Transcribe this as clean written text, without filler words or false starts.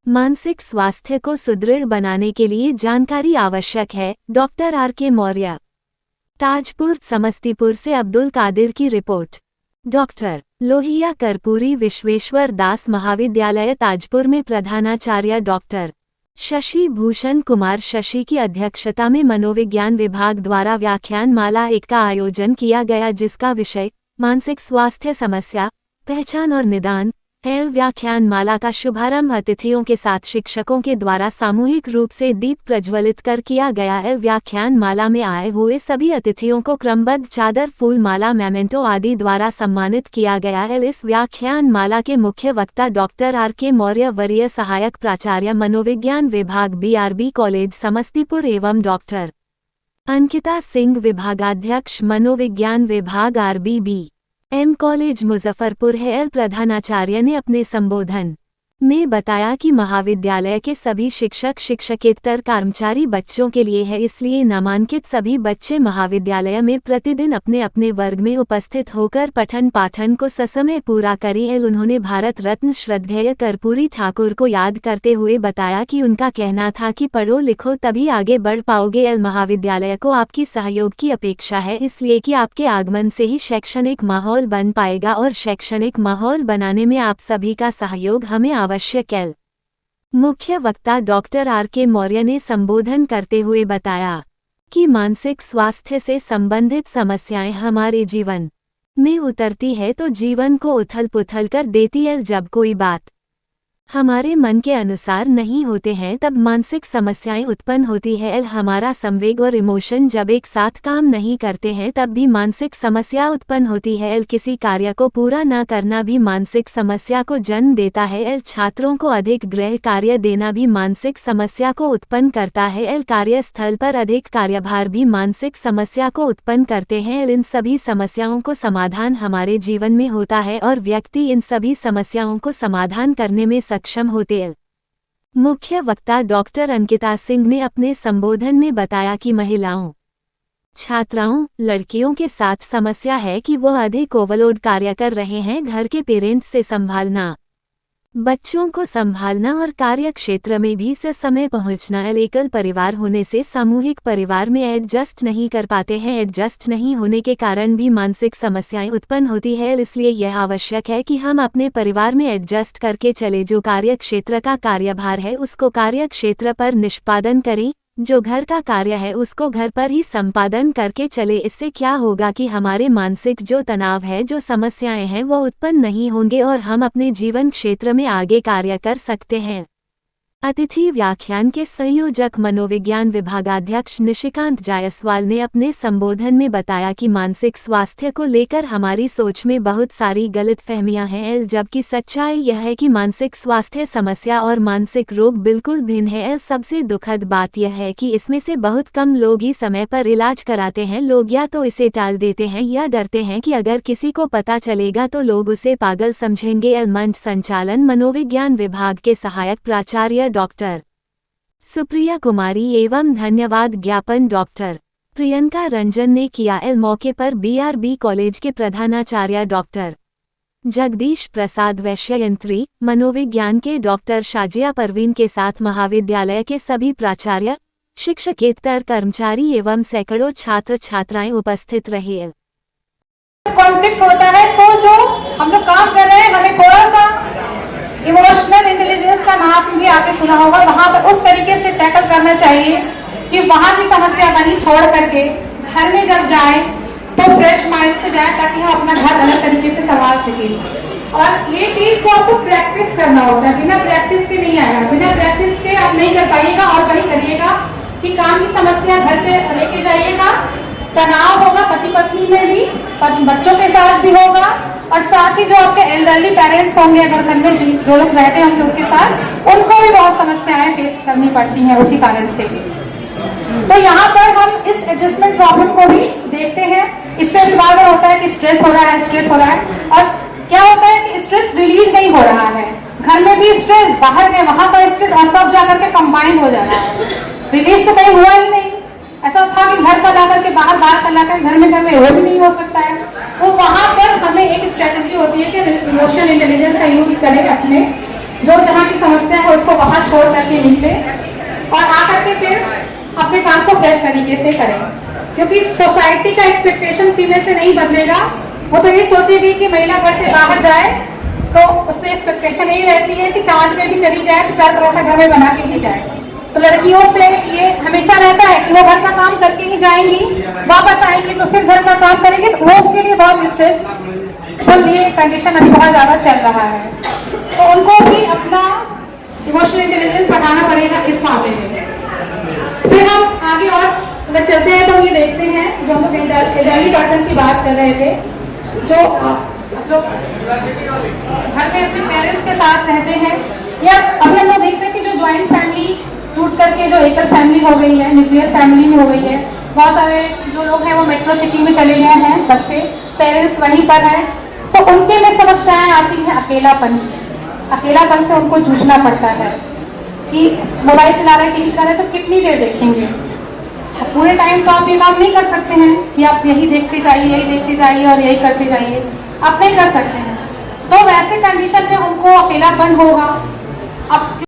मानसिक स्वास्थ्य को सुदृढ़ बनाने के लिए जानकारी आवश्यक है। डॉक्टर आर के मौर्य, ताजपुर, समस्तीपुर से अब्दुल कादिर की रिपोर्ट। डॉक्टर लोहिया कर्पूरी विश्वेश्वर दास महाविद्यालय ताजपुर में प्रधानाचार्य डॉक्टर शशि भूषण कुमार शशि की अध्यक्षता में मनोविज्ञान विभाग द्वारा व्याख्यान माला 1 का आयोजन किया गया, जिसका विषय मानसिक स्वास्थ्य समस्या, पहचान और निदान है। व्याख्यान माला का शुभारंभ अतिथियों के साथ शिक्षकों के द्वारा सामूहिक रूप से दीप प्रज्वलित कर किया गया। व्याख्यान माला में आए हुए सभी अतिथियों को क्रमबद्ध चादर, फूल माला, मेमेंटो आदि द्वारा सम्मानित किया गया। इस व्याख्यान माला के मुख्य वक्ता डॉक्टर आर के मौर्य, वरीय सहायक प्राचार्य मनोविज्ञान विभाग, BRB कॉलेज समस्तीपुर एवं डॉक्टर अंकिता सिंह, विभागाध्यक्ष मनोविज्ञान विभाग, RBBM कॉलेज मुजफ्फरपुर है। प्रधानाचार्य ने अपने संबोधन में बताया कि महाविद्यालय के सभी शिक्षक शिक्षकेतर कर्मचारी बच्चों के लिए है, इसलिए नामांकित सभी बच्चे महाविद्यालय में प्रतिदिन अपने अपने वर्ग में उपस्थित होकर पठन पाठन को ससमय पूरा करें। उन्होंने भारत रत्न श्रद्धेय कर्पूरी ठाकुर को याद करते हुए बताया कि उनका कहना था कि पढ़ो लिखो तभी आगे बढ़ पाओगे। महाविद्यालय को आपकी सहयोग की अपेक्षा है, इसलिए कि आपके आगमन से ही शैक्षणिक माहौल बन पाएगा और शैक्षणिक माहौल बनाने में आप सभी का सहयोग हमें आवश्यक है। मुख्य वक्ता डॉक्टर आर के मौर्य ने संबोधन करते हुए बताया कि मानसिक स्वास्थ्य से संबंधित समस्याएं हमारे जीवन में उतरती है तो जीवन को उथल पुथल कर देती है। जब कोई बात हमारे मन के अनुसार नहीं होते हैं तब मानसिक समस्याएं उत्पन्न होती है। हमारा संवेग और इमोशन जब एक साथ काम नहीं करते हैं तब भी मानसिक समस्या उत्पन्न होती है। किसी कार्य को पूरा न करना भी मानसिक समस्या को जन्म देता है। छात्रों को अधिक गृह कार्य देना भी मानसिक समस्या को उत्पन्न करता है। कार्यस्थल पर अधिक कार्यभार भी मानसिक समस्या को उत्पन्न करते हैं। इन सभी समस्याओं को समाधान हमारे जीवन में होता है और व्यक्ति इन सभी समस्याओं को समाधान करने में सक्षम होते हैं। मुख्य वक्ता डॉक्टर अंकिता सिंह ने अपने संबोधन में बताया कि महिलाओं, छात्राओं, लड़कियों के साथ समस्या है कि वो अधिक ओवरलोड कार्य कर रहे हैं। घर के पेरेंट्स से संभालना, बच्चों को संभालना और कार्य क्षेत्र में भी समय पहुंचना। एकल परिवार होने से सामूहिक परिवार में एडजस्ट नहीं कर पाते हैं। एडजस्ट नहीं होने के कारण भी मानसिक समस्याएं उत्पन्न होती है। इसलिए यह आवश्यक है कि हम अपने परिवार में एडजस्ट करके चले। जो कार्य क्षेत्र का कार्यभार है उसको कार्य क्षेत्र पर निष्पादन करें, जो घर का कार्य है उसको घर पर ही संपादन करके चले। इससे क्या होगा कि हमारे मानसिक जो तनाव है, जो समस्याएं हैं, वो उत्पन्न नहीं होंगे और हम अपने जीवन क्षेत्र में आगे कार्य कर सकते हैं। अतिथि व्याख्यान के संयोजक मनोविज्ञान विभागाध्यक्ष निशिकांत जायसवाल ने अपने संबोधन में बताया कि मानसिक स्वास्थ्य को लेकर हमारी सोच में बहुत सारी गलतफहमियां हैं, जबकि सच्चाई यह है कि मानसिक स्वास्थ्य समस्या और मानसिक रोग बिल्कुल भिन्न है। सबसे दुखद बात यह है कि इसमें से बहुत कम लोग ही समय पर इलाज कराते हैं। लोग या तो इसे टाल देते हैं या डरते हैं कि अगर किसी को पता चलेगा तो लोग उसे पागल समझेंगे। मंच संचालन मनोविज्ञान विभाग के सहायक प्राचार्य डॉक्टर सुप्रिया कुमारी एवं धन्यवाद ज्ञापन डॉक्टर प्रियंका रंजन ने किया। मौके पर BRB कॉलेज के प्रधानाचार्य डॉक्टर जगदीश प्रसाद वैश्ययंत्री, मनोविज्ञान के डॉक्टर शाजिया परवीन के साथ महाविद्यालय के सभी प्राचार्य, शिक्षकेतर कर्मचारी एवं सैकड़ों छात्र छात्राएं उपस्थित रहे। कॉन्फ्लिक्ट होता है तो जो हम लोग काम कर रहे हैं हमें थोड़ा सा इमोशनल इंटेलिजेंस का नाम भी आपने सुना होगा, वहां पर उस तरीके से टैकल करना चाहिए कि वहां की समस्या कहीं छोड़ करके घर में जब जाए तो फ्रेश माइंड से जाए, ताकि हम अपना घर अलग तरीके से संभाल सकें। और ये चीज को आपको प्रैक्टिस करना होता है, बिना प्रैक्टिस के नहीं आएगा। बिना प्रैक्टिस के आप नहीं कर पाइएगा और वही करिएगा कि काम की समस्या घर पे लेके जाइएगा। तनाव होगा पति पत्नी में भी, बच्चों के साथ भी होगा, और साथ ही जो आपके एल्डरली पेरेंट्स होंगे, अगर घर में जो लोग रहते होंगे उनके साथ, उनको भी बहुत समस्याएं फेस करनी पड़ती हैं उसी कारण से भी। तो यहाँ पर हम इस एडजस्टमेंट प्रॉब्लम को भी देखते हैं। इससे बार बार होता है कि स्ट्रेस हो रहा है, स्ट्रेस हो रहा है, और क्या होता है कि स्ट्रेस रिलीज नहीं हो रहा है। घर में भी स्ट्रेस, बाहर गए वहां पर स्ट्रेस, और सब जाकर के कंबाइन हो जा रहा है। रिलीज तो कहीं हुआ ही नहीं। ऐसा था कि घर पर लाकर के बाहर बात कर लाकर घर में करके वो भी नहीं हो सकता है। तो वहां पर हमें एक स्ट्रेटेजी होती है कि इमोशनल इंटेलिजेंस का यूज करें अपने, जो जहाँ की समस्या हो उसको वहां छोड़ करके निकले और आकर के फिर अपने काम को फ्रेश तरीके से करें, क्योंकि सोसाइटी का एक्सपेक्टेशन फीमेल से नहीं बदलेगा। वो तो ये सोचेगी कि महिला घर से बाहर जाए तो उससे एक्सपेक्टेशन यही रहती है कि चांद में भी चली जाए तो 4 करोड़ का घर में बना के ही जाए। तो लड़कियों से ये हमेशा रहता है कि वो घर का काम करके ही जाएंगी, वापस आएंगी तो फिर घर का काम करेंगे, तो वो उनके लिए बहुत स्ट्रेसफुल ये कंडीशन अभी बहुत ज्यादा चल रहा है। तो उनको भी अपना इमोशनल इंटेलिजेंस बढ़ाना पड़ेगा इस मामले में। फिर हम आगे और अगर चलते हैं तो ये देखते हैं, जो हम लोग एल्डरली पर्सन की बात कर रहे थे, जो लोग घर में अपने पेरेंट्स के साथ रहते हैं, या अभी हम लोग देखते हैं कि जो ज्वाइंट फैमिली टूट करके जो एकल फैमिली हो गई है, न्यूक्लियर फैमिली हो गई है, बहुत सारे जो लोग हैं वो मेट्रो सिटी में चले गए हैं, बच्चे पेरेंट्स वहीं पर हैं, तो उनके में समस्याएं आती हैं अकेलापन से उनको जूझना पड़ता है कि मोबाइल चला रहे हैं, टीवी चला रहे हैं तो कितनी देर देखेंगे, पूरे टाइम तो आप ये काम नहीं कर सकते हैं कि आप यही देखते जाइए और यही करते जाइए, आप नहीं कर सकते हैं। तो वैसे कंडीशन में उनको अकेलापन होगा। अब